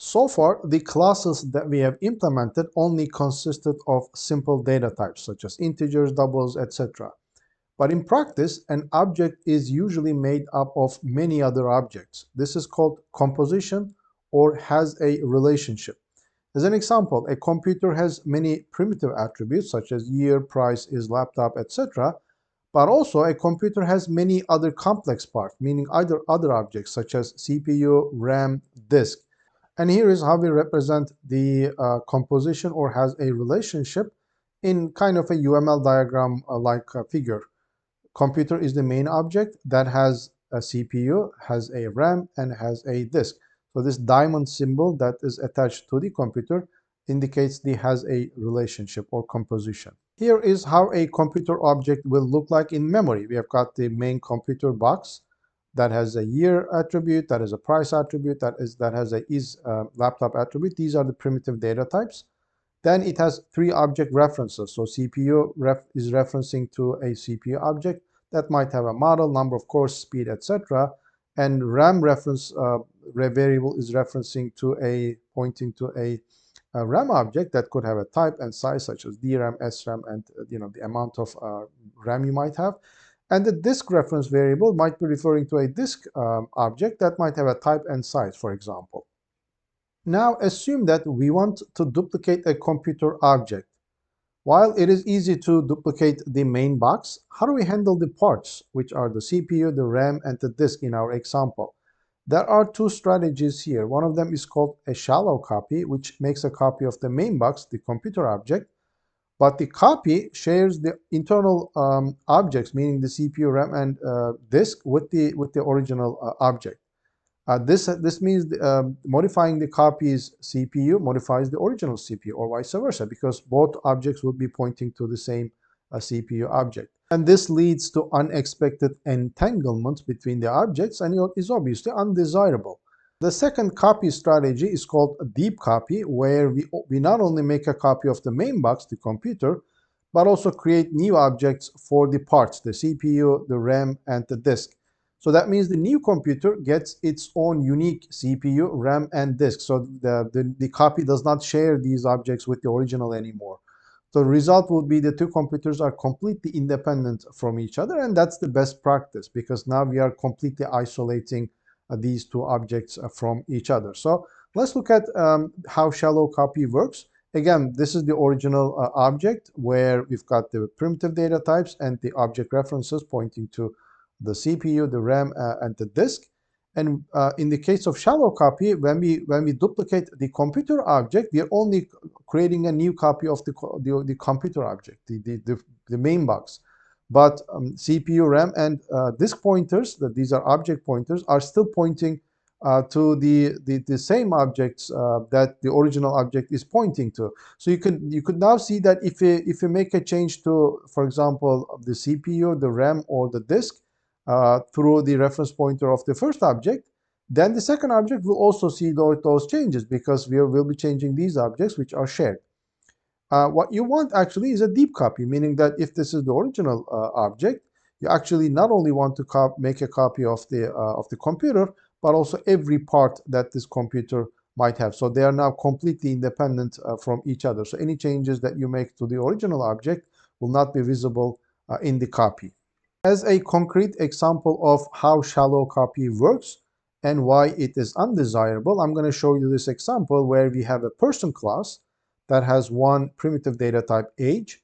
So far, the classes that we have implemented only consisted of simple data types such as integers, doubles, etc. But in practice, an object is usually made up of many other objects. This is called composition or has a relationship. As an example, a computer has many primitive attributes such as year, price, is laptop, etc. But also a computer has many other complex parts, meaning either other objects such as CPU, RAM, disk. And here is how we represent the composition or has a relationship in kind of a UML diagram like figure. Computer is the main object that has a CPU, has a RAM, and has a disk. So this diamond symbol that is attached to the computer indicates the has a relationship or composition. Here is how a computer object will look like in memory. We have got the main computer box that has a year attribute, that is a price attribute, that has a is laptop attribute. These are the primitive data types. Then it has three object references. So CPU is referencing to a CPU object that might have a model, number of cores, speed, etc. And RAM reference variable is referencing to pointing to a RAM object that could have a type and size such as DRAM, SRAM, and the amount of RAM you might have. And the disk reference variable might be referring to a disk object that might have a type and size, for example. Now assume that we want to duplicate a computer object. While it is easy to duplicate the main box, how do we handle the parts, which are the CPU, the RAM, and the disk in our example? There are two strategies here. One of them is called a shallow copy, which makes a copy of the main box, the computer object, but the copy shares the internal objects, meaning the CPU, RAM, and disk with the original object. This means modifying the copy's CPU modifies the original CPU or vice versa, because both objects will be pointing to the same CPU object. And this leads to unexpected entanglements between the objects and is obviously undesirable. The second copy strategy is called a deep copy, where we not only make a copy of the main box, the computer, but also create new objects for the parts, the CPU, the RAM, and the disk. So that means the new computer gets its own unique CPU, RAM, and disk. So the copy does not share these objects with the original anymore. So the result would be the two computers are completely independent from each other, and that's the best practice because now we are completely isolating these two objects from each other. So let's look at how shallow copy works. Again, this is the original object where we've got the primitive data types and the object references pointing to the CPU, the RAM, and the disk. And in the case of shallow copy, when we duplicate the computer object, we are only creating a new copy of the computer object, the main box. But CPU, RAM, and disk pointers, that these are object pointers, are still pointing to the same objects that the original object is pointing to. So you could now see that if you make a change to, for example, the CPU, the RAM, or the disk, through the reference pointer of the first object, then the second object will also see those changes because we will be changing these objects which are shared. What you want actually is a deep copy, meaning that if this is the original object, you actually not only want to make a copy of the computer, but also every part that this computer might have. So they are now completely independent from each other. So any changes that you make to the original object will not be visible in the copy. As a concrete example of how shallow copy works and why it is undesirable, I'm going to show you this example where we have a person class that has one primitive data type age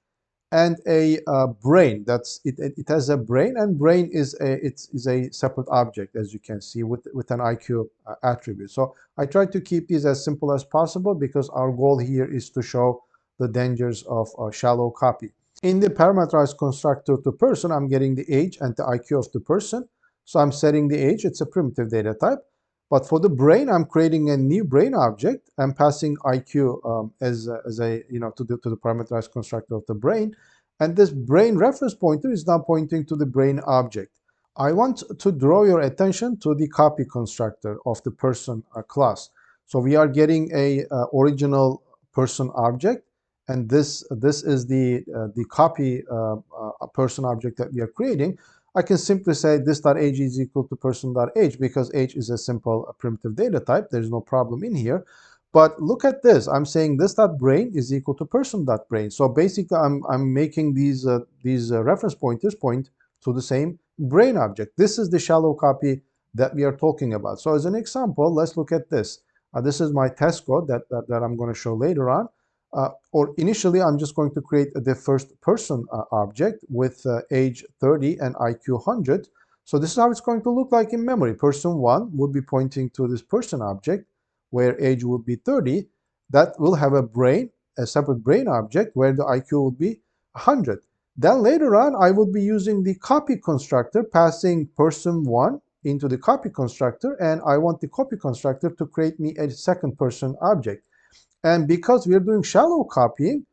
and a brain. It has a brain, and brain is a separate object, as you can see, with an IQ attribute. So I try to keep these as simple as possible because our goal here is to show the dangers of shallow copy. In the parameterized constructor to person, I'm getting the age and the IQ of the person. So I'm setting the age, it's a primitive data type. But for the brain, I'm creating a new brain object. I'm passing IQ as a to the parameterized constructor of the brain. And this brain reference pointer is now pointing to the brain object. I want to draw your attention to the copy constructor of the person class. So we are getting a original person object. And this is the copy person object that we are creating. I can simply say this.age is equal to person.age because age is a simple primitive data type. There's no problem in here. But look at this. I'm saying this.brain is equal to person.brain. So basically, I'm making these reference pointers point to the same brain object. This is the shallow copy that we are talking about. So as an example, let's look at this. This is my test code that I'm going to show later on. Or initially, I'm just going to create the first person object with age 30 and IQ 100. So this is how it's going to look like in memory. Person 1 would be pointing to this person object, where age would be 30. That will have a separate brain object where the IQ would be 100. Then later on, I will be using the copy constructor, passing person 1 into the copy constructor, and I want the copy constructor to create me a second person object. And because we are doing shallow copying,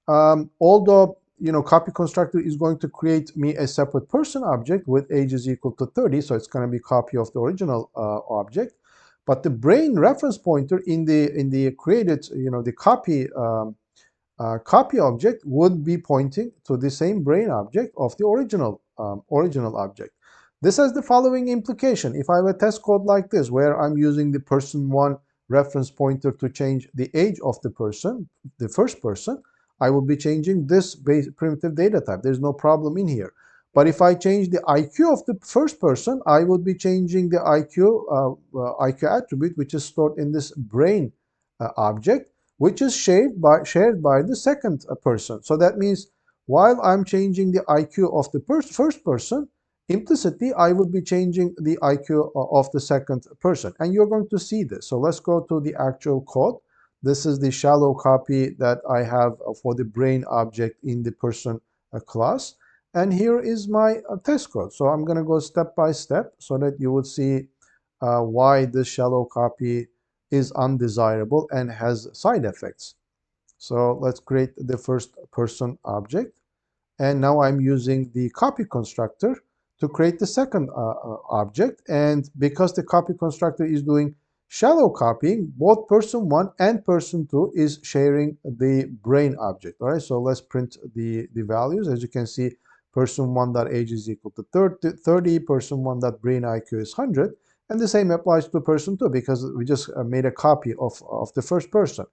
although copy constructor is going to create me a separate person object with age is equal to 30, so it's going to be copy of the original object. But the brain reference pointer in the created, the copy object would be pointing to the same brain object of the original object. This has the following implication. If I have a test code like this, where I'm using the person 1 reference pointer to change the age of the person, the first person, I will be changing this primitive data type. There's no problem in here. But if I change the IQ of the first person, I will be changing the IQ attribute, which is stored in this brain object, which is shared by the second person. So that means while I'm changing the IQ of the first person, implicitly I would be changing the IQ of the second person. And you're going to see this. So let's go to the actual code. This is the shallow copy that I have for the brain object in the person class. And here is my test code. So I'm going to go step by step so that you would see why this shallow copy is undesirable and has side effects. So let's create the first person object. And now I'm using the copy constructor to create the second object. And because the copy constructor is doing shallow copying, both person 1 and person 2 is sharing the brain object. All right, so let's print the values. As you can see, person 1.age is equal to 30, person 1.brain IQ is 100, and the same applies to person 2 because we just made a copy of the first person.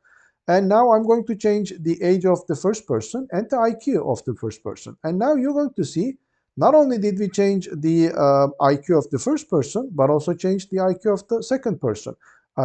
And now I'm going to change the age of the first person and the IQ of the first person. And now you're going to see, not only did we change the IQ of the first person, but also change the IQ of the second person.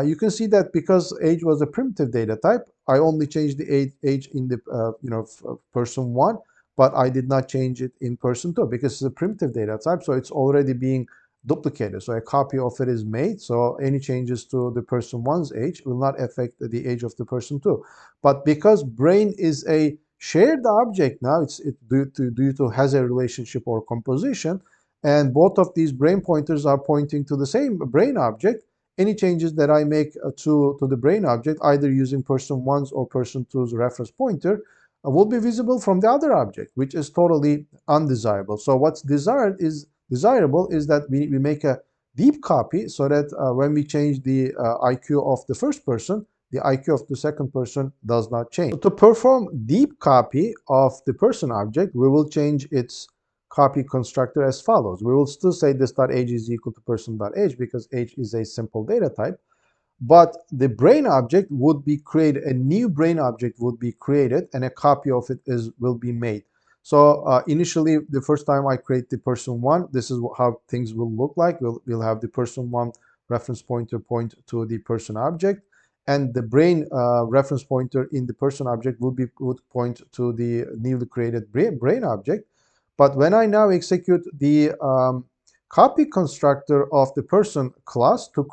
You can see that because age was a primitive data type, I only changed the age in the person 1, but I did not change it in person 2 because it's a primitive data type, so it's already being duplicated. So a copy of it is made, so any changes to the person 1's age will not affect the age of the person 2. But because brain is a shared object now, it's due to has a relationship or composition, and both of these brain pointers are pointing to the same brain object, any changes that I make to the brain object, either using person 1's or person 2's reference pointer, will be visible from the other object, which is totally undesirable. So what's desirable is that we make a deep copy so that when we change the IQ of the first person, the IQ of the second person does not change. So to perform deep copy of the person object, we will change its copy constructor as follows. We will still say this.age is equal to person.age because age is a simple data type. But the brain object would be created, a new brain object would be created, and a copy of it will be made. So initially, the first time I create the person 1, this is how things will look like. We'll have the person 1 reference pointer point to the person object, and the brain reference pointer in the person object would point to the newly created brain object. But when I now execute the copy constructor of the person class to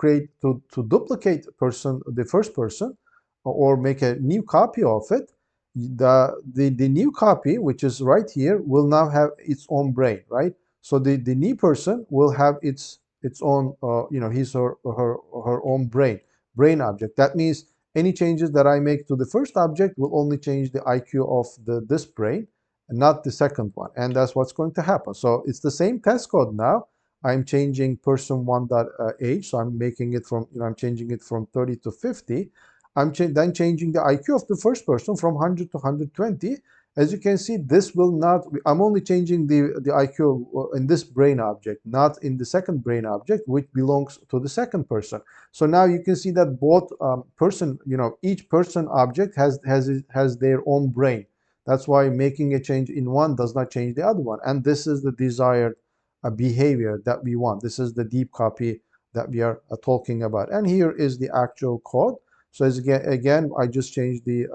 duplicate the first person, or make a new copy of it, the new copy, which is right here, will now have its own brain, right? So the new person will have its own his or her own brain object. That means any changes that I make to the first object will only change the IQ of this brain and not the second one, and that's what's going to happen. So it's the same test code now. I'm changing person 1.age, so I'm making it from, I'm changing it from 30 to 50. I'm then changing the IQ of the first person from 100 to 120, As you can see, this will not, I'm only changing the IQ in this brain object, not in the second brain object, which belongs to the second person. So now you can see that both each person object has their own brain. That's why making a change in one does not change the other one. And this is the desired behavior that we want. This is the deep copy that we are talking about. And here is the actual code. So as again, I just changed the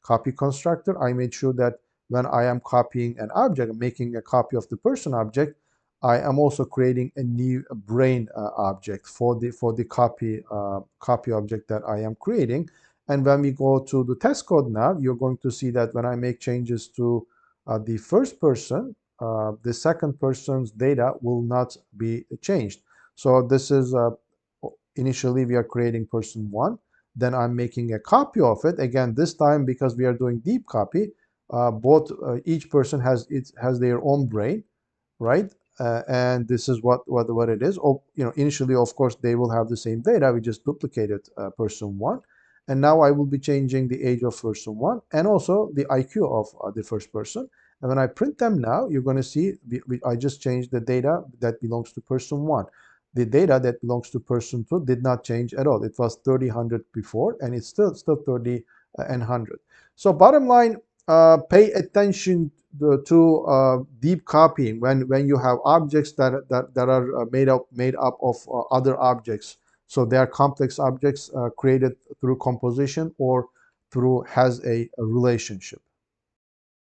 copy constructor. I made sure that when I am copying an object, making a copy of the person object, I am also creating a new brain object for the copy object that I am creating. And when we go to the test code now, you're going to see that when I make changes to the first person, the second person's data will not be changed. So this is initially we are creating person one, then I'm making a copy of it. Again, this time because we are doing deep copy, each person has their own brain, right? And this is what it is. Oh, initially, of course, they will have the same data. We just duplicated person one, and now I will be changing the age of person one and also the IQ of the first person. And when I print them now, you're going to see I just changed the data that belongs to person one. The data that belongs to person two did not change at all. It was 30, 100 before, and it's still 30 and 100. So bottom line, pay attention to deep copying when you have objects that are made up of other objects. So they are complex objects created through composition or through has a relationship.